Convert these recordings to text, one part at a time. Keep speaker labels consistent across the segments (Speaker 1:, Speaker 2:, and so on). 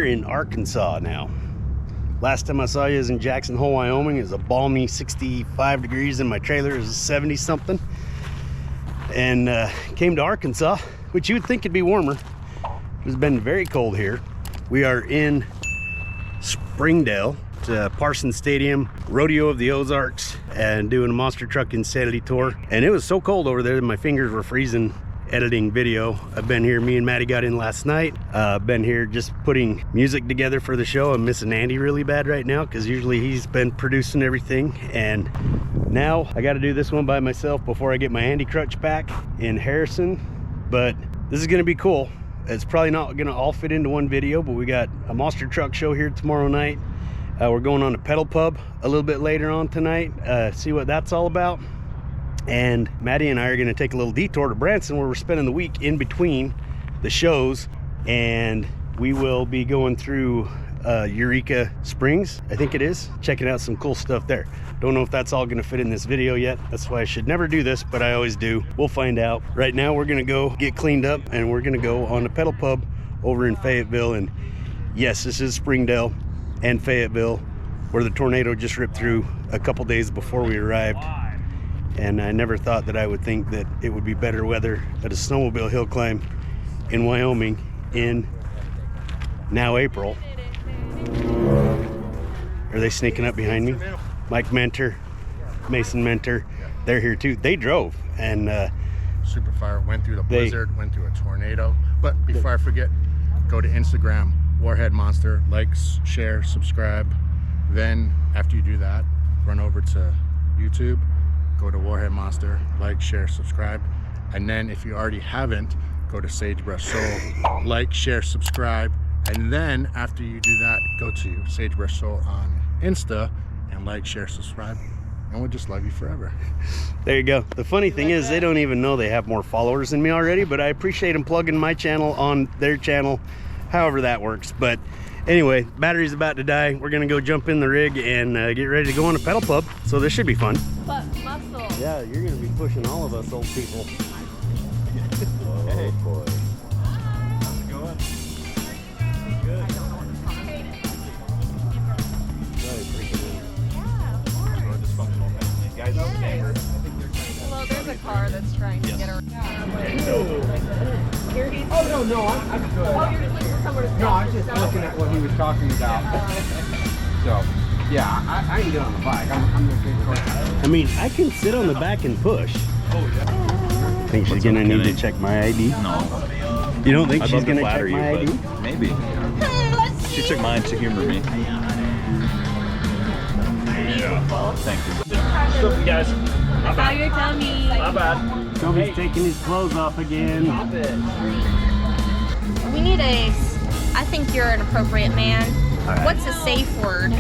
Speaker 1: in Arkansas now. Last time I saw you was in Jackson Hole, Wyoming. It was a balmy 65 degrees and my trailer is 70 something. And came to Arkansas, which you would think it'd be warmer. It's been very cold here. We are in Springdale, Parsons Stadium, Rodeo of the Ozarks, and doing a monster truck insanity tour. And it was so cold over there that my fingers were freezing editing video. I've been here, me and Maddie got in last night. Been here just putting music together for the show. I'm missing Andy really bad right now because usually he's been producing everything, and now I got to do this one by myself before I get my handy crutch back in Harrison. But this is going to be cool. It's probably not going to all fit into one video, but we got a monster truck show here tomorrow night. We're going on to Pedal Pub a little bit later on tonight, see what that's all about. And Maddie and I are going to take a little detour to Branson, where we're spending the week in between the shows, and we will be going through Eureka Springs, I think it is, checking out some cool stuff there. Don't know if that's all going to fit in this video yet. That's why I should never do this, but I always do. We'll find out. Right now we're going to go get cleaned up, and we're going to go on the Pedal Pub over in Fayetteville. And yes, this is Springdale and Fayetteville, where the tornado just ripped through a couple days before we arrived. And I never thought that I would think that it would be better weather at a snowmobile hill climb in Wyoming in now April. Are they sneaking up behind me? Mike Menter, Mason Menter, they're here too. They drove, and
Speaker 2: Superfire went through the blizzard, went through a tornado. But before I forget, go to Instagram, Warhead Monster, like, share, subscribe. Then after you do that, run over to YouTube, go to Warhead Monster, like, share, subscribe. And then if you already haven't, go to Sagebrush Soul, like, share, subscribe. And then after you do that, go to Sagebrush Soul on Insta and like, share, subscribe. And we'll just love you forever.
Speaker 1: There you go. The funny thing is, they don't even know they have more followers than me already, but I appreciate them plugging my channel on their channel, however that works. But anyway, battery's about to die. We're gonna go jump in the rig and get ready to go on a Pedal Pub. So this should be fun.
Speaker 3: But muscle.
Speaker 1: Yeah, you're gonna be pushing all of us old people.
Speaker 4: Hey, boy.
Speaker 2: How's it going? Good.
Speaker 4: Guys, okay.
Speaker 3: Well, there's a car that's trying to get around.
Speaker 5: Oh, no, I'm good.
Speaker 3: Oh, you're just looking for somewhere to stop.
Speaker 5: No, I'm just looking at what he was talking about. So, yeah, I can get on the bike. I'm the big person.
Speaker 1: I mean, I can sit on the back and push. Oh, yeah. Think she's gonna need to check my ID?
Speaker 4: No.
Speaker 1: You don't think
Speaker 4: I'd
Speaker 1: she's
Speaker 4: love to
Speaker 1: gonna check
Speaker 4: flatter
Speaker 1: my
Speaker 4: you,
Speaker 1: ID?
Speaker 4: but maybe. She took mine to humor me. Yeah. Thank you.
Speaker 2: What's up, guys?
Speaker 3: That's how your tummy.
Speaker 2: Not bad.
Speaker 1: Toby's taking his clothes off again.
Speaker 3: We need I think you're an appropriate man.
Speaker 1: Right.
Speaker 3: What's a safe word?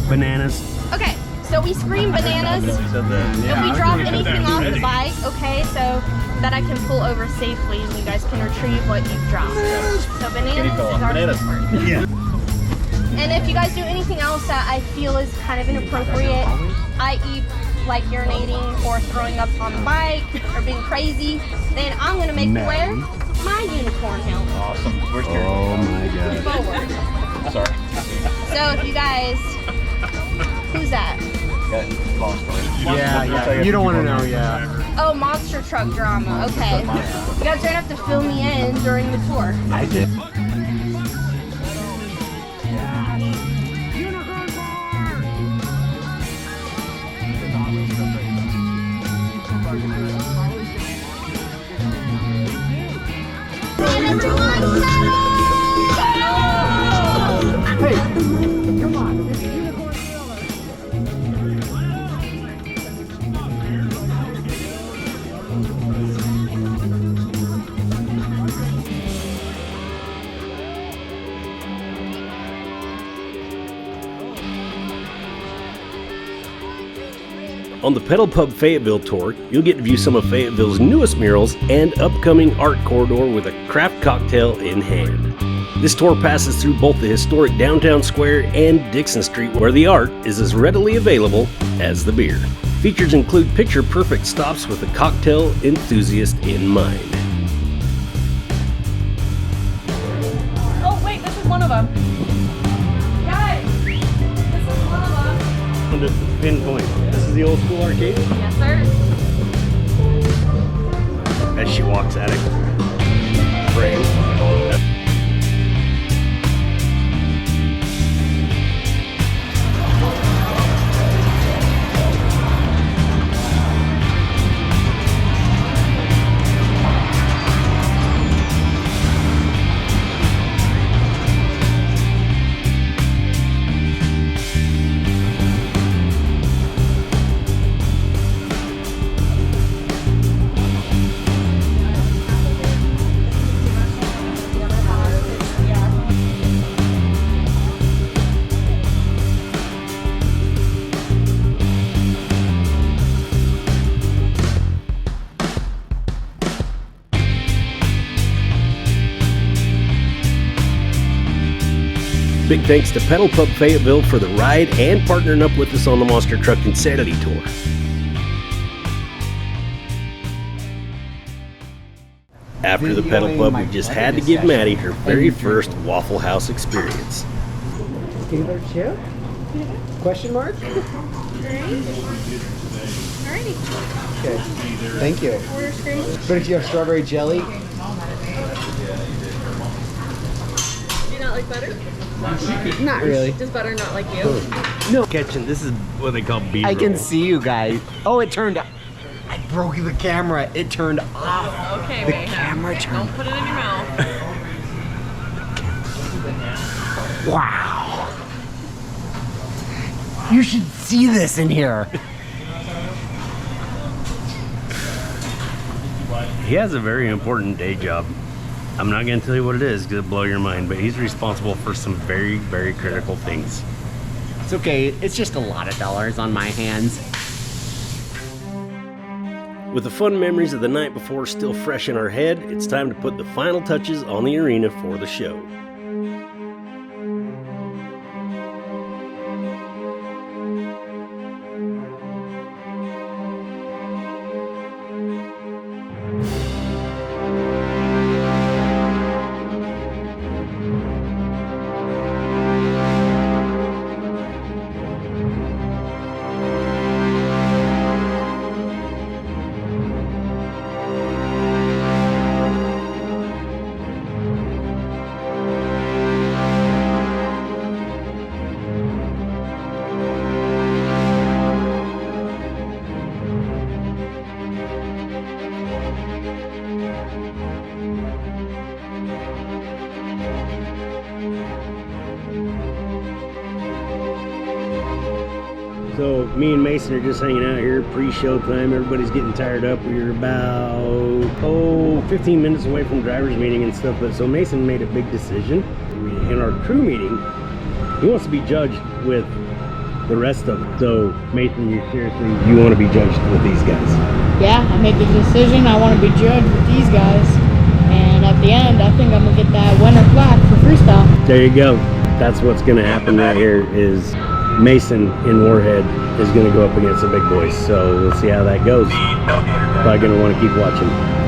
Speaker 1: Bananas.
Speaker 3: Okay, so we scream bananas. If we drop anything off the bike, okay, so that I can pull over safely and you guys can retrieve what you've dropped. So bananas is our safe word.
Speaker 1: Yeah.
Speaker 3: And if you guys do anything else that I feel is kind of inappropriate, i.e. like urinating or throwing up on the bike or being crazy, then I'm going to make you wear my unicorn helmet.
Speaker 4: Awesome. Where's your...
Speaker 1: Oh my god.
Speaker 3: Forward.
Speaker 4: Sorry.
Speaker 3: So if you guys... Who's that?
Speaker 5: Yeah. You don't want to know, yeah.
Speaker 3: Oh, monster truck drama. Okay. You guys are going to have to fill me in during the tour.
Speaker 1: I did.
Speaker 5: Hey, come on.
Speaker 1: On the Pedal Pub Fayetteville tour, you'll get to view some of Fayetteville's newest murals and upcoming art corridor with a craft cocktail in hand. This tour passes through both the historic downtown square and Dixon Street, where the art is as readily available as the beer. Features include picture-perfect stops with a cocktail enthusiast in mind.
Speaker 3: Oh wait, this is one of them.
Speaker 1: found it. Pinpoint. This is the old school arcade.
Speaker 3: Yes, sir.
Speaker 1: As she walks at it. Frame. Big thanks to Pedal Pub Fayetteville for the ride and partnering up with us on the Monster Truck Insanity Tour. After the Pedal Pub, we just had to give Maddie her very first Waffle House experience.
Speaker 6: Taylor chip? Question mark?
Speaker 3: Alrighty.
Speaker 6: Okay. Thank you.
Speaker 3: Order scream.
Speaker 6: But if you have strawberry jelly,
Speaker 3: Do you not like butter?
Speaker 6: not really.
Speaker 3: Does butter not like you?
Speaker 6: No.
Speaker 1: Catching, this is what they call B-roll.
Speaker 6: I can see you guys. Oh, it turned. I broke the camera. It turned off.
Speaker 3: Okay,
Speaker 6: The
Speaker 3: Mayhem.
Speaker 6: camera turned.
Speaker 3: Don't put it in your mouth.
Speaker 6: Wow. You should see this in here.
Speaker 1: He has a very important day job. I'm not going to tell you what it is because it'll blow your mind, but he's responsible for some very, very critical things.
Speaker 6: It's okay. It's just a lot of dollars on my hands.
Speaker 1: With the fun memories of the night before still fresh in our head, it's time to put the final touches on the arena for the show. So me and Mason are just hanging out here pre-showtime. Everybody's getting tired up. We're about 15 minutes away from driver's meeting and stuff. But so Mason made a big decision in our crew meeting. He wants to be judged with the rest of them. So Mason, you want to be judged with these guys?
Speaker 7: Yeah, I made the decision. I want to be judged with these guys. And at the end, I think I'm going to get that winner plaque for freestyle.
Speaker 1: There you go. That's what's going to happen right here is Mason in Warhead is going to go up against the big boys. So we'll see how that goes. Probably going to want to keep watching.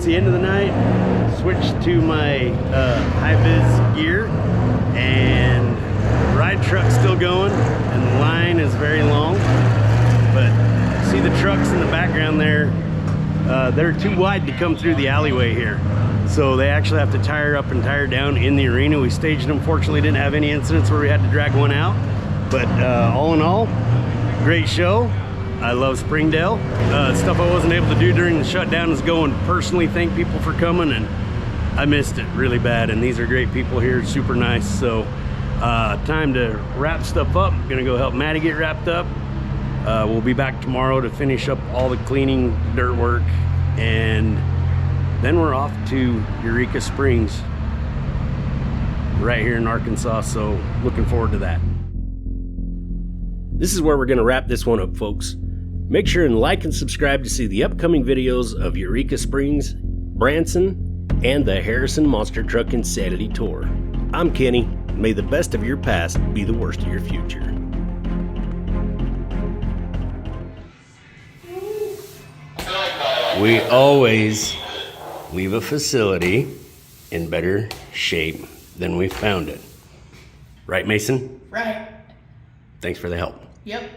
Speaker 1: It's the end of the night. Switched to my high-vis gear, and the ride truck's still going, and the line is very long. But see the trucks in the background there? They're too wide to come through the alleyway here. So they actually have to tire up and tire down in the arena. We staged them. Fortunately, didn't have any incidents where we had to drag one out. But all in all, great show. I love Springdale. Stuff I wasn't able to do during the shutdown is go and personally thank people for coming, and I missed it really bad. And these are great people here, super nice. So time to wrap stuff up. I'm gonna go help Maddie get wrapped up. We'll be back tomorrow to finish up all the cleaning, dirt work, and then we're off to Eureka Springs right here in Arkansas. So looking forward to that. This is where we're gonna wrap this one up, folks. Make sure and like and subscribe to see the upcoming videos of Eureka Springs, Branson, and the Harrison Monster Truck Insanity Tour. I'm Kenny. May the best of your past be the worst of your future. We always leave a facility in better shape than we found it. Right, Mason?
Speaker 7: Right.
Speaker 1: Thanks for the help.
Speaker 7: Yep.